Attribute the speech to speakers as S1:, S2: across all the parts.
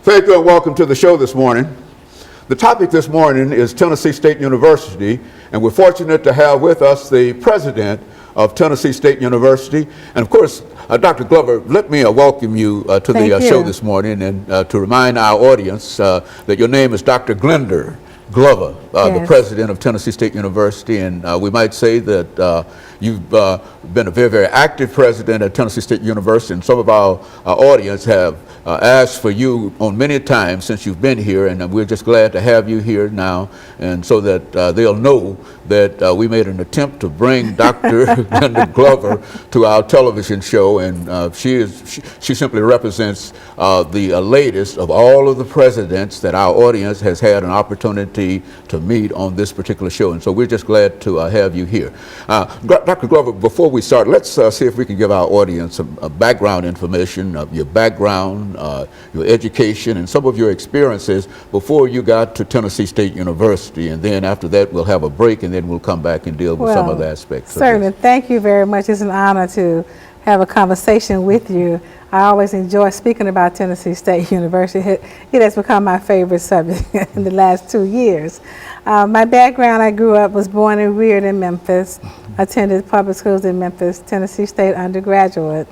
S1: Thank you and welcome to the show this morning. The topic this morning is Tennessee State University, and we're fortunate to have with us the president of Tennessee State University. And of course, Dr. Glover, let me welcome you to the show this morning, and to remind our audience that your name is Dr. Glenda Glover, the president of Tennessee State University, and we might say that you've been a very, very active president at Tennessee State University, and some of our audience have asked for you on many times since you've been here, and we're just glad to have you here now, and so that they'll know that we made an attempt to bring Dr. Glenda Glover to our television show, and she simply represents the latest of all of the presidents that our audience has had an opportunity to meet on this particular show, and so we're just glad to have you here. Dr. Glover, before we start, let's see if we can give our audience some background information of your background, your education, and some of your experiences before you got to Tennessee State University, and then after that we'll have a break, and then we'll come back and deal with some of the aspects.
S2: Certainly. Thank you very much. It's an honor to have a conversation with you. I always enjoy speaking about Tennessee State University. It has become my favorite subject in the last 2 years. My background, I was born and reared in Memphis, attended public schools in Memphis, Tennessee State undergraduate,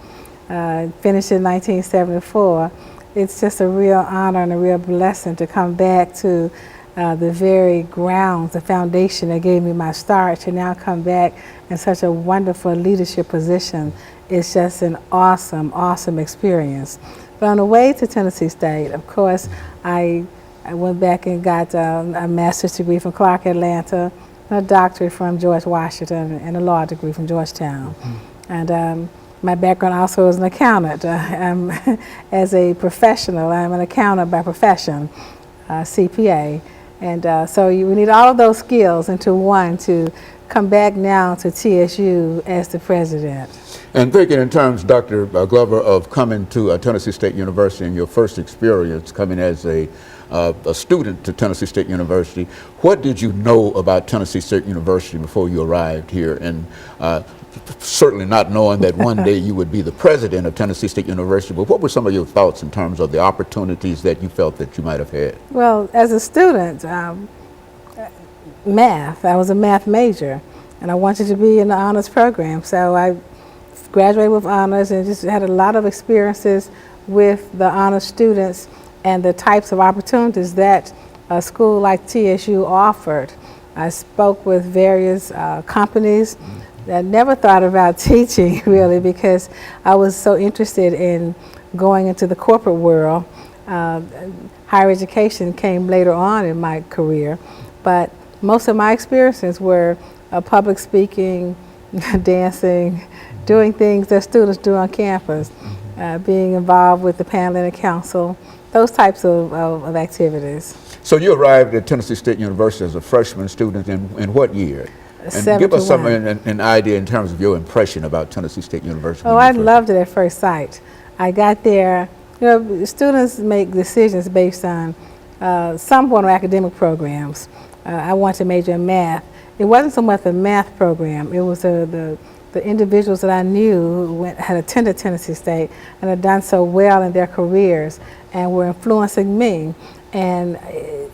S2: finished in 1974. It's just a real honor and a real blessing to come back to the very grounds, the foundation that gave me my start, to now come back in such a wonderful leadership position. It's just an awesome, awesome experience. But on the way to Tennessee State, of course, I went back and got a master's degree from Clark Atlanta, a doctorate from George Washington, and a law degree from Georgetown. And my background also as an accountant. As a professional, I'm an accountant by profession, CPA. And so we need all of those skills into one to come back now to TSU as the president.
S1: And thinking in terms, Dr. Glover, of coming to Tennessee State University and your first experience coming as a student to Tennessee State University, what did you know about Tennessee State University before you arrived here? And certainly not knowing that one day you would be the president of Tennessee State University, but what were some of your thoughts in terms of the opportunities that you felt that you might have had?
S2: Well, as a student, math, I was a math major, and I wanted to be in the honors program, so I graduated with honors and just had a lot of experiences with the honors students and the types of opportunities that a school like TSU offered. I spoke with various companies. I never thought about teaching really, because I was so interested in going into the corporate world. Higher education came later on in my career, but most of my experiences were public speaking, dancing, doing things that students do on campus, being involved with the Panhandle Council, those types of activities.
S1: So you arrived at Tennessee State University as a freshman student in what year? And give us an idea in terms of your impression about Tennessee State University.
S2: Oh, I loved it at first sight. I got there, you know, students make decisions based on some form of academic programs. I wanted to major in math. It wasn't so much the math program, it was the individuals that I knew who had attended Tennessee State and had done so well in their careers and were influencing me. And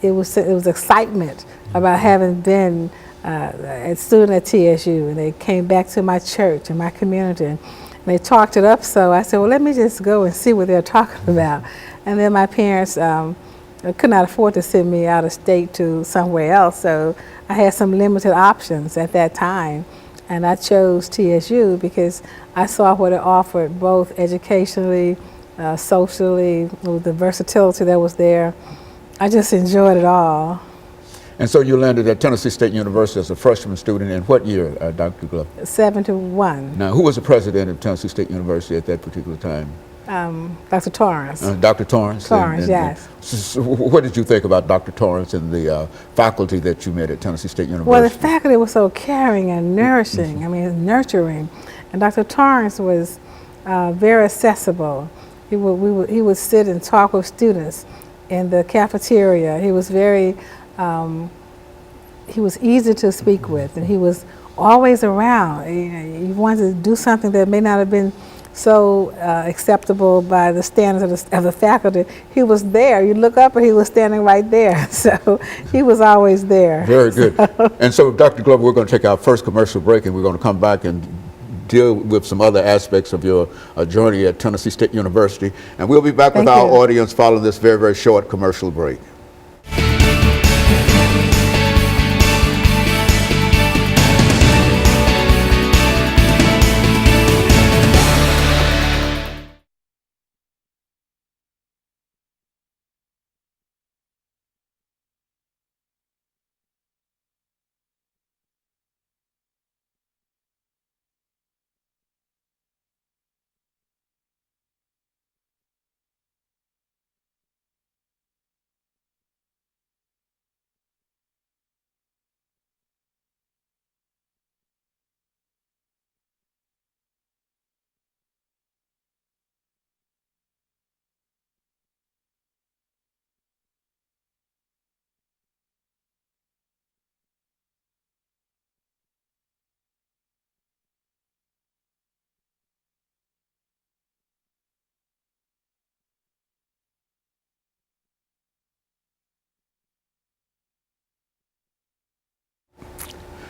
S2: it was excitement about having been a student at TSU, and they came back to my church and my community, and they talked it up. So I said, well, let me just go and see what they're talking about. And then my parents could not afford to send me out of state to somewhere else, so I had some limited options at that time, and I chose TSU because I saw what it offered, both educationally, socially, with the versatility that was there. I just enjoyed it all.
S1: And so you landed at Tennessee State University as a freshman student in what year, Dr. Glover?
S2: 71.
S1: Now, who was the president of Tennessee State University at that particular time?
S2: Dr. Torrance.
S1: Dr. Torrance?
S2: Torrance, yes.
S1: So what did you think about Dr. Torrance and the faculty that you met at Tennessee State University?
S2: Well, the faculty was so caring and nourishing, I mean, nurturing. And Dr. Torrance was very accessible. He would sit and talk with students in the cafeteria. He was very, he was easy to speak with, and he was always around. He wanted to do something that may not have been so acceptable by the standards of the faculty. He was there. You look up and he was standing right there. So he was always there.
S1: Very good. And so, Dr. Glover, we're going to take our first commercial break, and we're going to come back and deal with some other aspects of your journey at Tennessee State University. And we'll be back with our audience following this very, very short commercial break.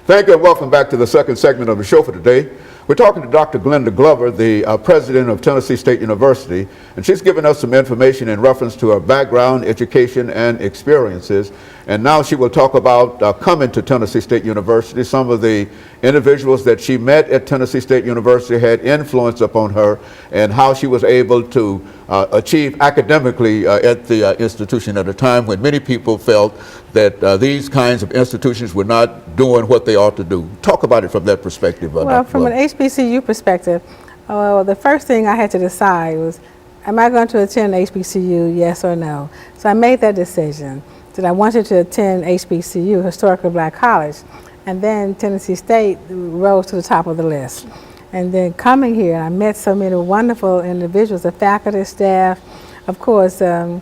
S1: Thank you and welcome back to the second segment of the show for today. We're talking to Dr. Glenda Glover, the president of Tennessee State University, and she's given us some information in reference to her background, education, and experiences. And now she will talk about coming to Tennessee State University. Some of the individuals that she met at Tennessee State University had influence upon her, and how she was able to achieve academically at the institution at a time when many people felt that these kinds of institutions were not doing what they ought to do. Talk about it from that perspective.
S2: Well, from an HBCU perspective, the first thing I had to decide was, am I going to attend HBCU, yes or no? So I made that decision that I wanted to attend HBCU, Historically Black College, and then Tennessee State rose to the top of the list. And then coming here, I met so many wonderful individuals, the faculty, staff. Of course, I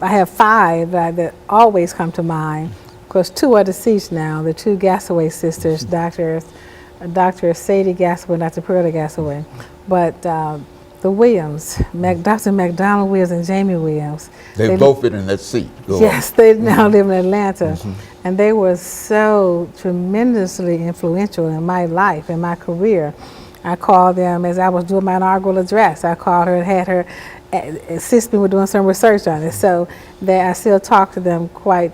S2: have five that always come to mind. Of course, two are deceased now, the two Gassaway sisters, Dr. Sadie Gassaway and Dr. Pearlie Gassaway. But the Williams, Dr. McDonald Williams and Jamie Williams.
S1: They've both been in that seat.
S2: Yes, they now live in Atlanta. And they were so tremendously influential in my life, in my career. I called them as I was doing my inaugural address. I called her and had her assist me with doing some research on it. So I still talk to them quite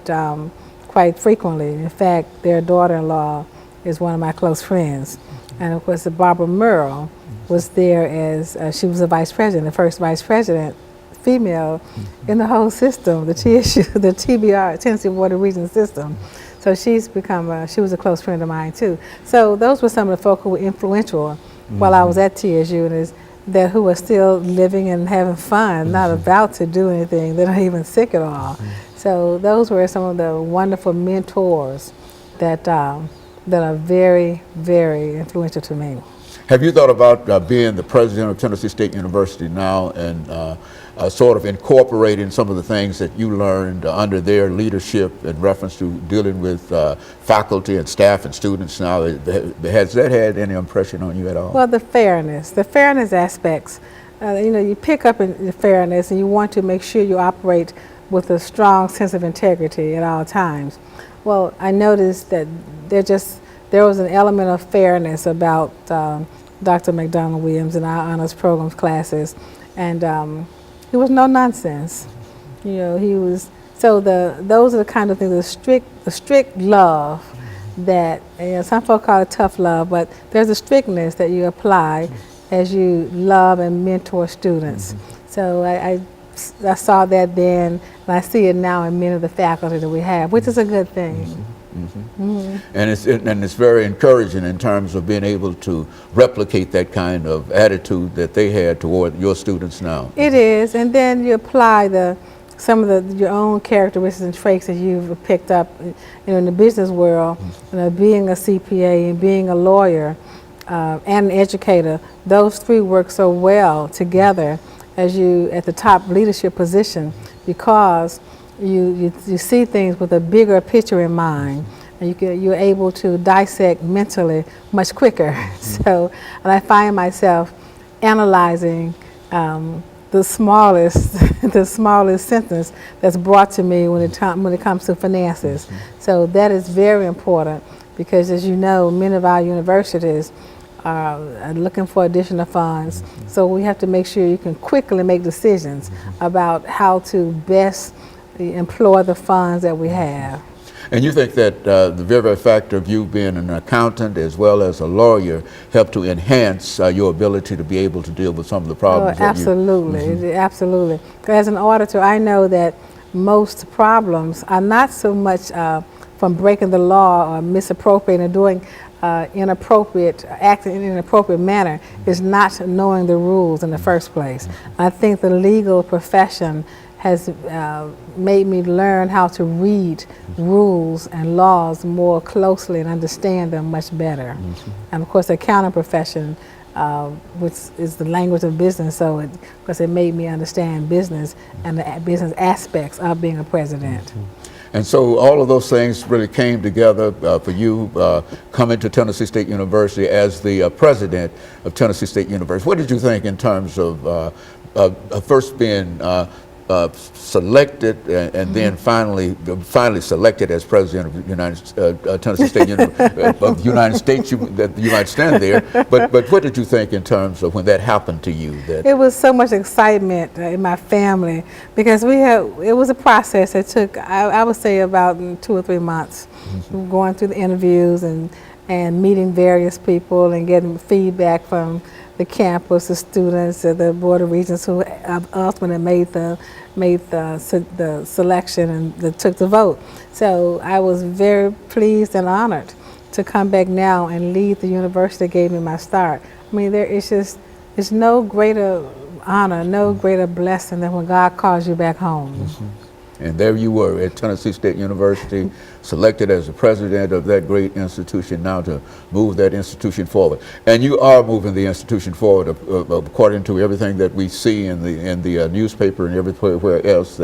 S2: frequently. In fact, their daughter-in-law is one of my close friends. And of course, Barbara Merle was there as, she was the vice president, the first vice president, female in the whole system, the TSU, the TBR, Tennessee Board of Regents system. So she's become, she was a close friend of mine too. So those were some of the folk who were influential while I was at TSU, and who are still living and having fun, not about to do anything, they're not even sick at all. So those were some of the wonderful mentors that are very, very influential to me.
S1: Have you thought about being the president of Tennessee State University now and sort of incorporating some of the things that you learned under their leadership in reference to dealing with faculty and staff and students now? Has that had any impression on you at all?
S2: Well, the fairness aspects, you pick up in the fairness and you want to make sure you operate with a strong sense of integrity at all times. Well, I noticed that there was an element of fairness about Dr. McDonald Williams in our honors programs classes, and he was no nonsense. He was, so those are the kind of things, the strict love that, some folk call it tough love, but there's a strictness that you apply as you love and mentor students. So I saw that then, and I see it now in many of the faculty that we have, which is a good thing. And it's very encouraging in terms of being able to replicate that kind of attitude that they had toward your students now. It is, and then you apply some of your own characteristics and traits that you've picked up, in the business world. Being a CPA and being a lawyer and an educator, those three work so well together as you at the top leadership position, because you see things with a bigger picture in mind, and you're able to dissect mentally much quicker. So, and I find myself analyzing the smallest the smallest sentence that's brought to me when it comes to finances. So that is very important because, as you know, many of our universities are looking for additional funds. So we have to make sure you can quickly make decisions about how to best employ the funds that we have.
S1: And you think that the very fact of you being an accountant as well as a lawyer helped to enhance your ability to be able to deal with some of the
S2: Oh,
S1: problems that
S2: absolutely, absolutely. As an auditor, I know that most problems are not so much from breaking the law or misappropriating or doing acting in an inappropriate manner, is not knowing the rules in the first place. I think the legal profession has made me learn how to read rules and laws more closely and understand them much better. And of course, the accounting profession, which is the language of business, so it made me understand business and the business aspects of being a president.
S1: And so all of those things really came together for you coming to Tennessee State University as the president of Tennessee State University. What did you think in terms of first being selected and then finally selected as president of the Tennessee State of the United States? That you might stand there, but what did you think in terms of when that happened to you? That
S2: it was so much excitement in my family because it was a process that took I would say about 2 or 3 months, going through the interviews and meeting various people and getting feedback from the campus, the students, the Board of Regents who ultimately made the selection and took the vote. So I was very pleased and honored to come back now and lead the university that gave me my start. I mean, there's no greater honor, no greater blessing than when God calls you back home.
S1: And there you were at Tennessee State University, selected as the president of that great institution, now to move that institution forward. And you are moving the institution forward according to everything that we see in the newspaper and everywhere else.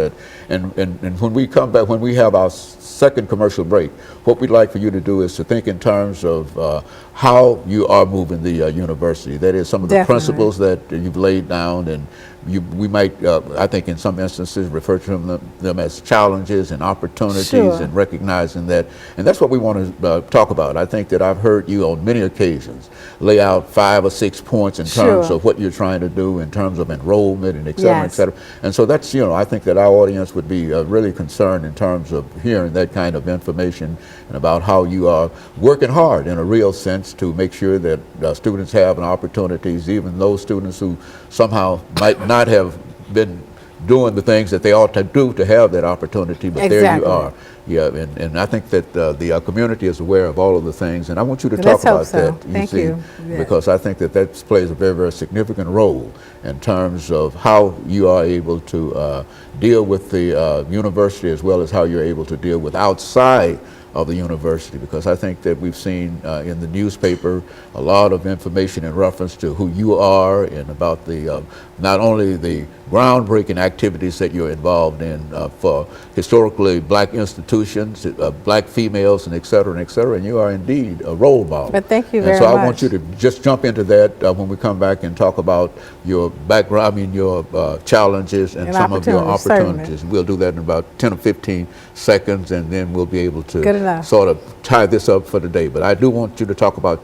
S1: And when we come back, when we have our second commercial break, what we'd like for you to do is to think in terms of how you are moving the university. That is, some of the
S2: Definitely.
S1: principles that you've laid down, and we might, I think in some instances, refer to them as challenges and opportunities.
S2: Sure.
S1: And recognizing that. And that's what we want to talk about. I think that I've heard you on many occasions lay out 5 or 6 points in terms
S2: Sure.
S1: of what you're trying to do in terms of enrollment and et cetera, et
S2: Yes.
S1: cetera. And so that's, I think that our audience would be really concerned in terms of hearing that kind of information and about how you are working hard in a real sense to make sure that students have opportunities, even those students who somehow might not have been doing the things that they ought to do to have that opportunity, but there you
S2: Exactly.
S1: are. Yeah, and I think that the community is aware of all of the things, and I want you to
S2: Let's
S1: talk
S2: hope
S1: about
S2: so.
S1: that.
S2: Thank you. Yeah.
S1: Because I think that plays a very, very significant role in terms of how you are able to deal with the university, as well as how you're able to deal with outside of the university, because I think that we've seen in the newspaper a lot of information in reference to who you are and about the not only the groundbreaking activities that you're involved in for historically black institutions, black females, and et cetera, and et cetera, and you are indeed a role model.
S2: But thank you
S1: and
S2: very
S1: so
S2: much.
S1: I want you to just jump into that when we come back and talk about your background, your challenges and some of your
S2: opportunities, certainly.
S1: opportunities. We'll do that in about 10 or 15 seconds, and then we'll be able to
S2: Good enough.
S1: sort of tie this up for today. But I do want you to talk about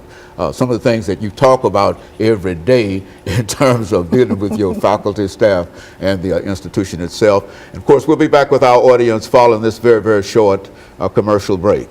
S1: some of the things that you talk about every day in terms of dealing with your faculty, staff, and the institution itself. And of course, we'll be back with our audience following this very, very short commercial break.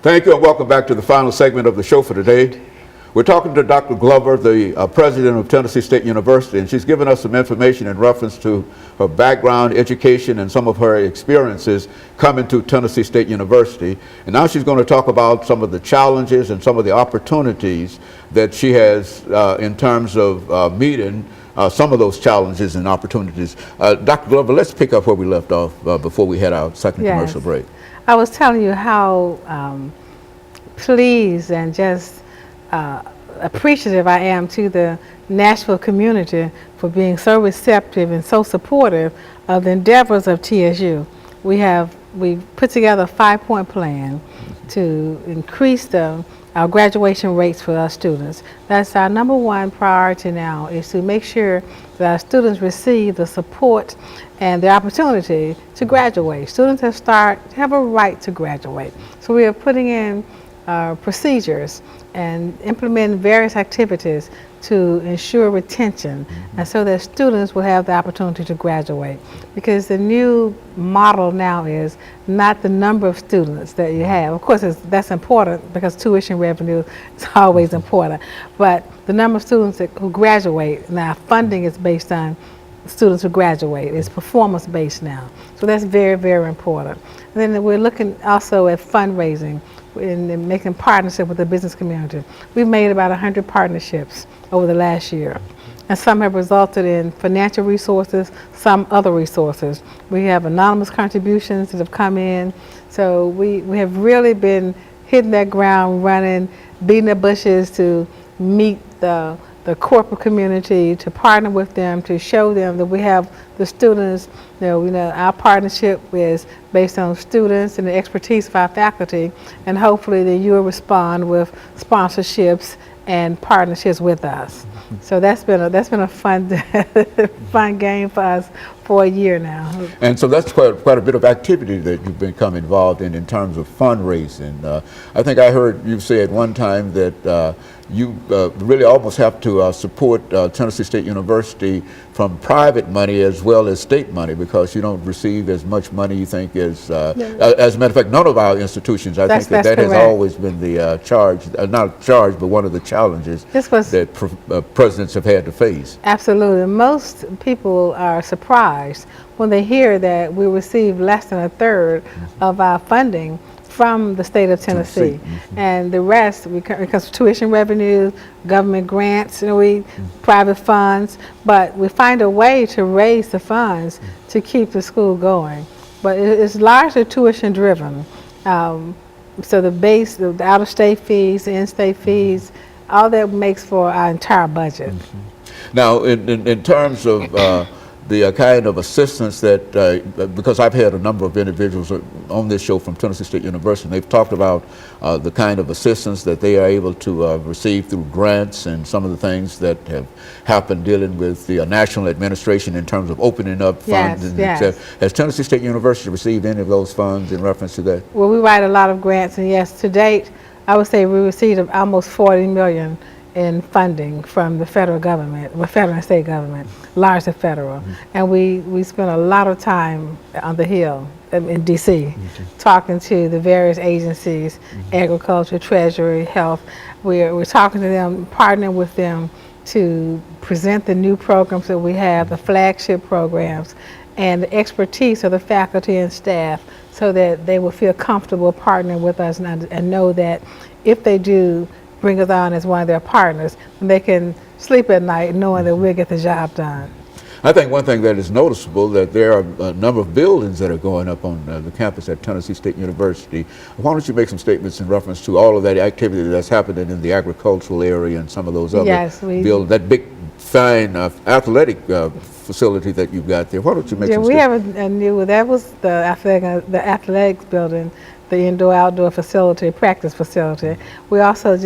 S1: Thank you and welcome back to the final segment of the show for today. We're talking to Dr. Glover, the president of Tennessee State University, and she's given us some information in reference to her background, education, and some of her experiences coming to Tennessee State University. And now she's going to talk about some of the challenges and some of the opportunities that she has in terms of meeting some of those challenges and opportunities. Dr. Glover, let's pick up where we left off before we head our second commercial break.
S2: I was telling you how pleased and just appreciative I am to the Nashville community for being so receptive and so supportive of the endeavors of TSU. We put together a 5-point plan to increase our graduation rates for our students. That's our number one priority now, is to make sure that our students receive the support and the opportunity to graduate. Students have a right to graduate. So we are putting in procedures and implementing various activities to ensure retention, and so that students will have the opportunity to graduate. Because the new model now is not the number of students that you have. Of course, that's important because tuition revenue is always important, but the number of students who graduate. Now, funding is based on students who graduate. It's performance based now. So that's very, very important. And then we're looking also at fundraising and making partnership with the business community. We've made about 100 partnerships over the last year, and some have resulted in financial resources, some other resources. We have anonymous contributions that have come in. So we have really been hitting that ground running, beating the bushes to meet the corporate community, to partner with them, to show them that we have the students. Our partnership is based on students and the expertise of our faculty, and hopefully that you will respond with sponsorships and partnerships with us. So that's been a fun fun game for us for a year now.
S1: And so that's quite a bit of activity that you've become involved in terms of fundraising. I think I heard you say at one time that you really almost have to support Tennessee State University from private money as well as state money, because you don't receive as much money, you think, as a matter of fact, none of our institutions. I think that has always been the not charge, but one of the challenges that presidents have had to face.
S2: Absolutely. Most people are surprised when they hear that we receive less than a third of our funding from the state of Tennessee. And the rest, because of tuition revenue, government grants, private funds, but we find a way to raise the funds to keep the school going. But it's largely tuition driven. So the out-of-state fees, the in-state fees, all that makes for our entire budget.
S1: Now, in terms of the kind of assistance that, because I've had a number of individuals on this show from Tennessee State University, and they've talked about the kind of assistance that they are able to receive through grants and some of the things that have happened dealing with the national administration in terms of opening up funds. Has Tennessee State University received any of those funds in reference to that?
S2: Well, we write a lot of grants, and yes, to date, I would say we received almost $40 million in funding from the federal government, the federal and state government, largely federal. And we spent a lot of time on the Hill in DC, talking to the various agencies, agriculture, treasury, health. We're talking to them, partnering with them to present the new programs that we have, the flagship programs, and the expertise of the faculty and staff, so that they will feel comfortable partnering with us and know that if they do bring us on as one of their partners, and they can sleep at night knowing that we'll get the job done.
S1: I think one thing that is noticeable, that there are a number of buildings that are going up on the campus at Tennessee State University. Why don't you make some statements in reference to all of that activity that's happening in the agricultural area and some of those other buildings, that big, fine athletic facility that you've got there. Why don't you make some statements?
S2: We have a new, that was the athletics building, the indoor-outdoor facility, practice facility. We also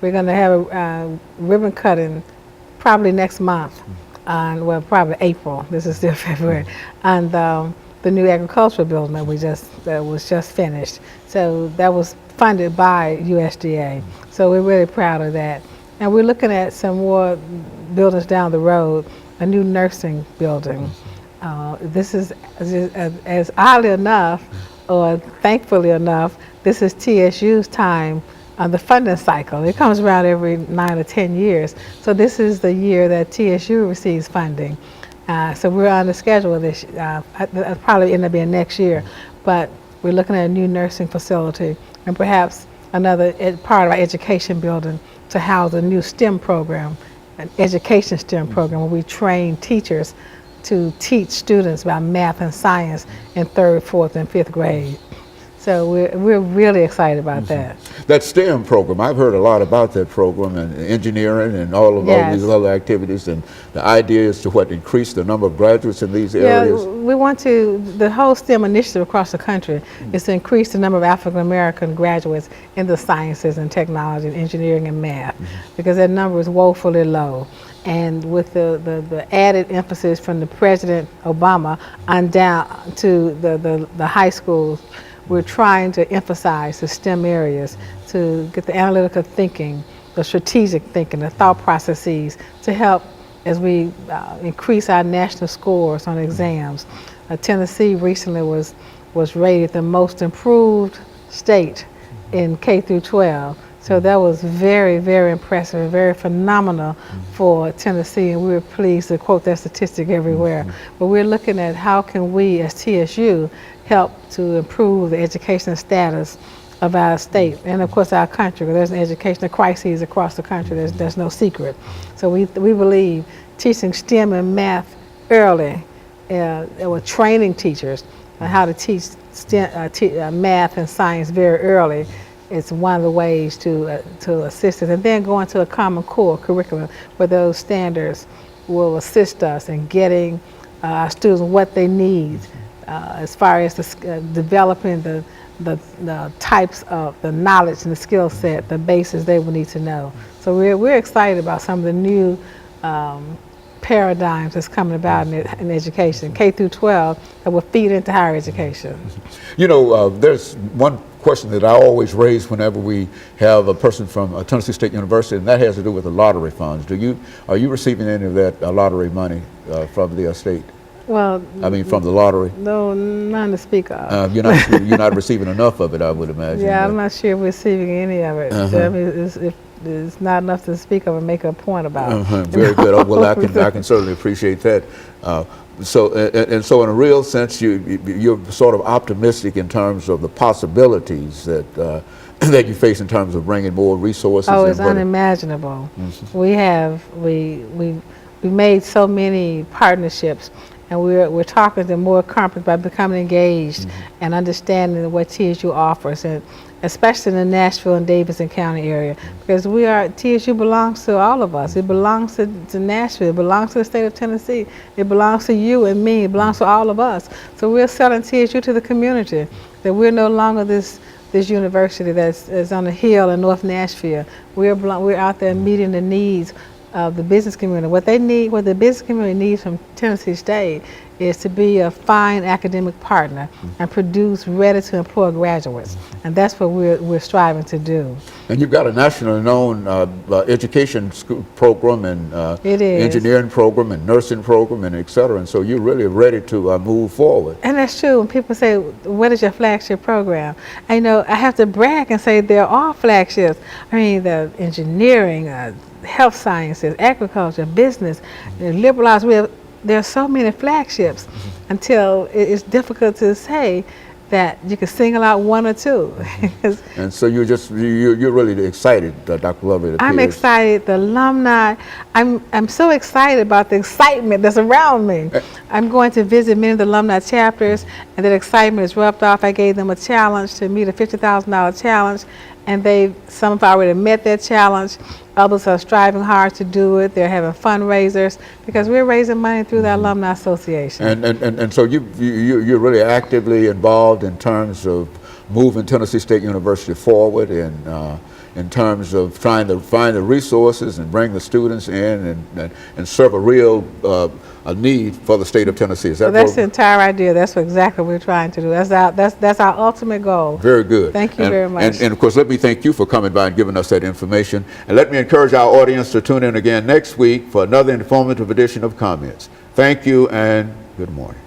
S2: we're going to have a ribbon cutting probably next month, probably April. This is still February, and the new agricultural building that was just finished. So that was funded by USDA. So we're really proud of that. And we're looking at some more buildings down the road, a new nursing building. This is, as oddly enough, or thankfully enough, this is TSU's time on the funding cycle. It comes around every 9 or 10 years. So this is the year that TSU receives funding. So we're on the schedule this, probably end up being next year, but we're looking at a new nursing facility and perhaps another part of our education building to house a new STEM program, an education STEM program where we train teachers to teach students about math and science in 3rd, 4th, and 5th grade. So we're really excited about that.
S1: That STEM program, I've heard a lot about that program and engineering and all of all these other activities, and the idea is to increase the number of graduates in these areas.
S2: We want to, the whole STEM initiative across the country is to increase the number of African American graduates in the sciences and technology and engineering and math, because that number is woefully low. And with the added emphasis from the President Obama on down to the high schools, we're trying to emphasize the STEM areas to get the analytical thinking, the strategic thinking, the thought processes to help as we increase our national scores on exams. Tennessee recently was rated the most improved state in K through 12. So that was very, very impressive and very phenomenal for Tennessee, and we were pleased to quote that statistic everywhere. But we're looking at how can we as TSU help to improve the educational status of our state and of course our country, because there's an educational crisis across the country, there's no secret. So we believe teaching STEM and math early, we're training teachers on how to teach STEM, math and science very early. It's one of the ways to assist us, and then going to a Common Core curriculum where those standards will assist us in getting our students what they need as far as developing the types of the knowledge and the skill set, the basis they will need to know. So we're excited about some of the new paradigms that's coming about in education, K through 12, that will feed into higher education.
S1: You know, there's one question that I always raise whenever we have a person from Tennessee State University, and that has to do with the lottery funds. Are you receiving any of that lottery money from the state?
S2: Well,
S1: I mean, from the lottery?
S2: No, none to speak of.
S1: You're not receiving enough of it, I would imagine.
S2: Yeah, I'm not sure we're receiving any of it. I mean, it's not enough to speak of and make a point about.
S1: Very good. Well, I can certainly appreciate that. So in a real sense, you're sort of optimistic in terms of the possibilities that that you face in terms of bringing more resources.
S2: Oh, it's unimaginable. We made so many partnerships, and we're talking to more companies by becoming engaged and understanding what TSU offers, and especially in the Nashville and Davidson County area, because TSU belongs to all of us. It belongs to Nashville, it belongs to the state of Tennessee, it belongs to you and me, it belongs to all of us. So we're selling TSU to the community, that we're no longer this university that's on a hill in North Nashville. We're out there meeting the needs of the business community. What the business community needs from Tennessee State is to be a fine academic partner and produce ready-to-employ graduates, and that's what we're striving to do. And
S1: you've got a nationally known education program and engineering program and nursing program and et cetera, and so you're really ready to move forward.
S2: And that's true. When people say, what is your flagship program? I have to brag and say they're all flagships. I mean, the engineering, health sciences, agriculture, business, liberal arts. There are so many flagships until it's difficult to say that you can single out one or two.
S1: And so you're really excited, Dr. Lovely.
S2: I'm excited. The alumni. I'm so excited about the excitement that's around me. I'm going to visit many of the alumni chapters, and that excitement is rubbed off. I gave them a challenge to meet a $50,000 challenge, and some have already met that challenge. Others are striving hard to do it. They're having fundraisers because we're raising money through the Alumni Association.
S1: And so you're really actively involved in terms of moving Tennessee State University forward in terms of trying to find the resources and bring the students in and serve a real a need for the state of Tennessee. Is that
S2: that's the entire idea. That's exactly what we're trying to do. That's our ultimate goal.
S1: Very good.
S2: Thank you very much.
S1: And of course, let me thank you for coming by and giving us that information. And let me encourage our audience to tune in again next week for another informative edition of Comments. Thank you and good morning.